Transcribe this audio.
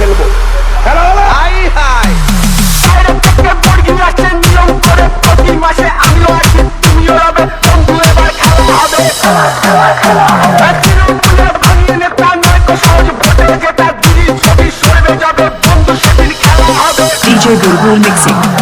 খেলবো। খেলা হবে হাই হাই বাইরে থেকে বর্গি আসছে নিয়ম করে প্রতি মাসে আমিও আছি তুমিও হবে বন্ধু এবার খেলা হবে তৃণমূলের ভাঙিয়ে নেতা নয় তো সহজ ভোটে জেতা দিদি ছবি সরবে যাবে বন্ধু সেদিন খেলা হবে DJ Bulbul Mixing.